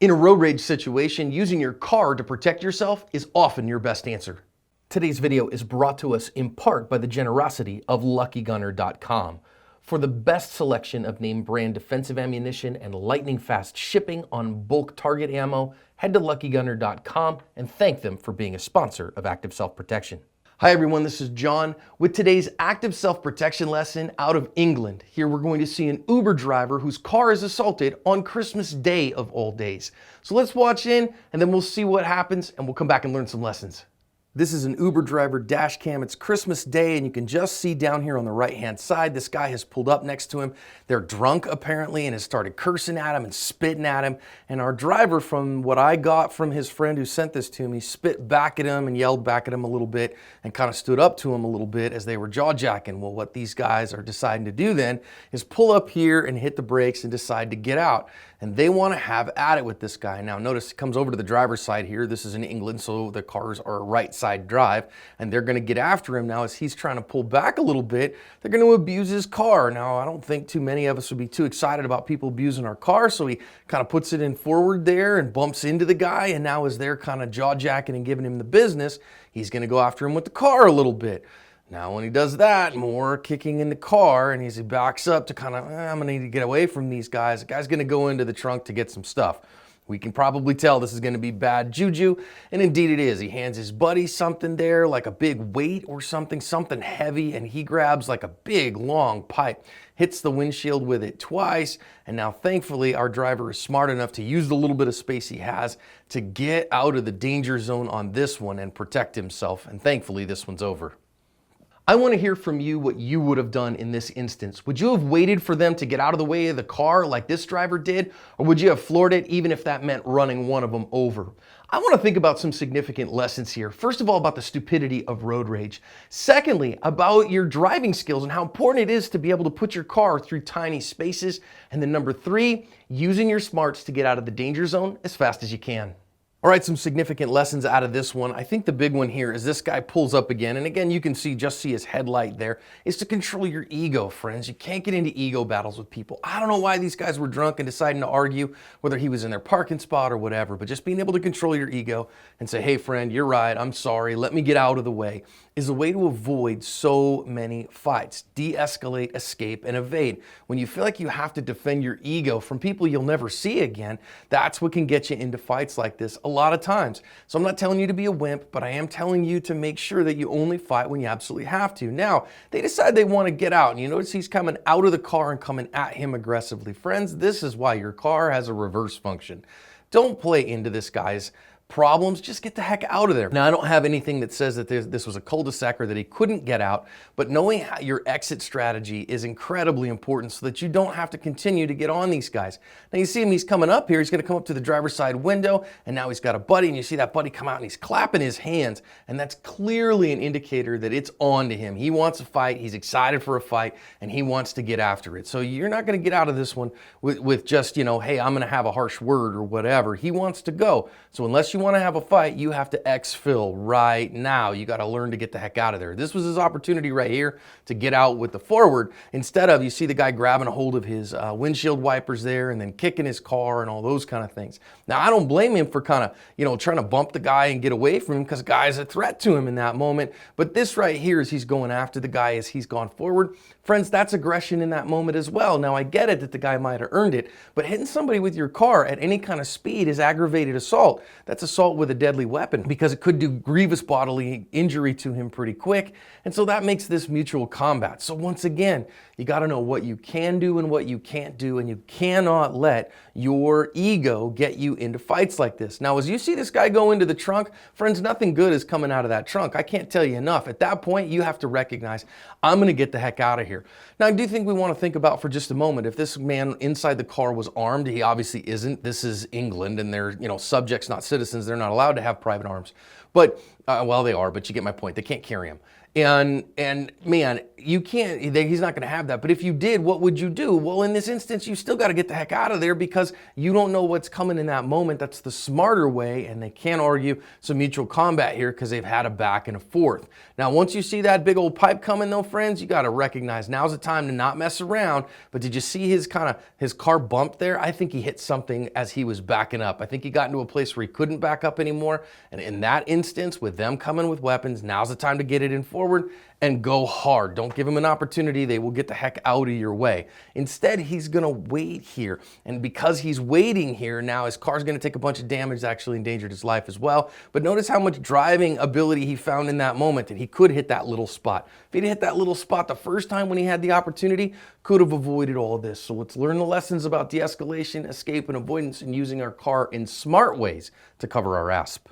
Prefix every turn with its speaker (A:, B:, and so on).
A: In a road rage situation, using your car to protect yourself is often your best answer. Today's video is brought to us in part by the generosity of LuckyGunner.com. For the best selection of name brand defensive ammunition and lightning fast shipping on bulk target ammo, head to LuckyGunner.com and thank them for being a sponsor of Active Self-Protection. Hi everyone, this is John with today's active self-protection lesson out of England. Here we're going to see an Uber driver whose car is assaulted on Christmas Day of all days. So let's watch in and then we'll see what happens and we'll come back and learn some lessons. This is an Uber driver dash cam. It's Christmas Day and you can just see down here on the right hand side, this guy has pulled up next to him. They're drunk apparently and has started cursing at him and spitting at him. And our driver, from what I got from his friend who sent this to me, spit back at him and yelled back at him a little bit and kind of stood up to him a little bit as they were jaw jacking. Well, what these guys are deciding to do then is pull up here and hit the brakes and decide to get out. And they want to have at it with this guy. Now notice it comes over to the driver's side here. This is in England, so the cars are right side drive, and they're going to get after him now as he's trying to pull back a little bit. They're going to abuse his car. Now I don't think too many of us would be too excited about people abusing our car, so he kind of puts it in forward there and bumps into the guy, and now as they're kind of jaw jacking and giving him the business, he's going to go after him with the car a little bit. Now when he does that, more kicking in the car, and as he backs up to kind of, I'm gonna need to get away from these guys. The guy's gonna go into the trunk to get some stuff. We can probably tell this is gonna be bad juju, and indeed it is. He hands his buddy something there, like a big weight or something heavy, and he grabs like a big long pipe, hits the windshield with it twice, and now thankfully our driver is smart enough to use the little bit of space he has to get out of the danger zone on this one and protect himself, and thankfully this one's over. I want to hear from you what you would have done in this instance. Would you have waited for them to get out of the way of the car like this driver did? Or would you have floored it even if that meant running one of them over? I want to think about some significant lessons here. First of all, about the stupidity of road rage. Secondly, about your driving skills and how important it is to be able to put your car through tiny spaces. And then number 3, using your smarts to get out of the danger zone as fast as you can. All right, some significant lessons out of this one. I think the big one here is this guy pulls up again, and again, you can just see his headlight there, is to control your ego, friends. You can't get into ego battles with people. I don't know why these guys were drunk and deciding to argue, whether he was in their parking spot or whatever, but just being able to control your ego and say, hey friend, you're right, I'm sorry, let me get out of the way, is a way to avoid so many fights. De-escalate, escape, and evade. When you feel like you have to defend your ego from people you'll never see again, that's what can get you into fights like this a lot of times. So I'm not telling you to be a wimp, but I am telling you to make sure that you only fight when you absolutely have to. Now, they decide they want to get out, and you notice he's coming out of the car and coming at him aggressively. Friends, this is why your car has a reverse function. Don't play into this guy's problems, just get the heck out of there. Now, I don't have anything that says that this was a cul-de-sac or that he couldn't get out, but knowing how your exit strategy is incredibly important so that you don't have to continue to get on these guys. Now, you see him, he's coming up here, he's gonna come up to the driver's side window, and now he's got a buddy, and you see that buddy come out and he's clapping his hands, and that's clearly an indicator that it's on to him. He wants a fight, he's excited for a fight, and he wants to get after it. So you're not gonna get out of this one with just, you know, hey, I'm gonna have a harsh word or whatever. He wants to go. So unless you want to have a fight, you have to exfil right now. You got to learn to get the heck out of there. This was his opportunity right here to get out with the forward. Instead of, you see the guy grabbing a hold of his windshield wipers there and then kicking his car and all those kind of things. Now, I don't blame him for kind of, you know, trying to bump the guy and get away from him because the guy is a threat to him in that moment. But this right here is he's going after the guy as he's gone forward. Friends, that's aggression in that moment as well. Now, I get it that the guy might have earned it, but hitting somebody with your car at any kind of speed is aggravated assault. That's assault with a deadly weapon because it could do grievous bodily injury to him pretty quick. And so that makes this mutual combat. So once again, you got to know what you can do and what you can't do, and you cannot let your ego get you into fights like this. Now, as you see this guy go into the trunk, friends, nothing good is coming out of that trunk. I can't tell you enough. At that point, you have to recognize, I'm going to get the heck out of here. Now, I do think we want to think about for just a moment, if this man inside the car was armed, he obviously isn't. This is England, and they're, you know, subjects, not citizens. They're not allowed to have private arms. But, well, they are, but you get my point. They can't carry them. And man, you can't, he's not going to have that. But if you did, what would you do? Well, in this instance, you still got to get the heck out of there because you don't know what's coming in that moment. That's the smarter way, and they can't argue some mutual combat here because they've had a back and a forth. Now, once you see that big old pipe coming though, friends, you got to recognize now's the time to not mess around. But did you see his car bump there? I think he hit something as he was backing up. I think he got into a place where he couldn't back up anymore. And in that instance, with them coming with weapons, now's the time to get it in forward and go hard. Don't give them an opportunity. They will get the heck out of your way. Instead, he's going to wait here. And because he's waiting here, now his car's going to take a bunch of damage, actually endangered his life as well. But notice how much driving ability he found in that moment, and he could hit that little spot. If he'd hit that little spot the first time when he had the opportunity, could have avoided all of this. So let's learn the lessons about de-escalation, escape, and avoidance, and using our car in smart ways to cover our asp.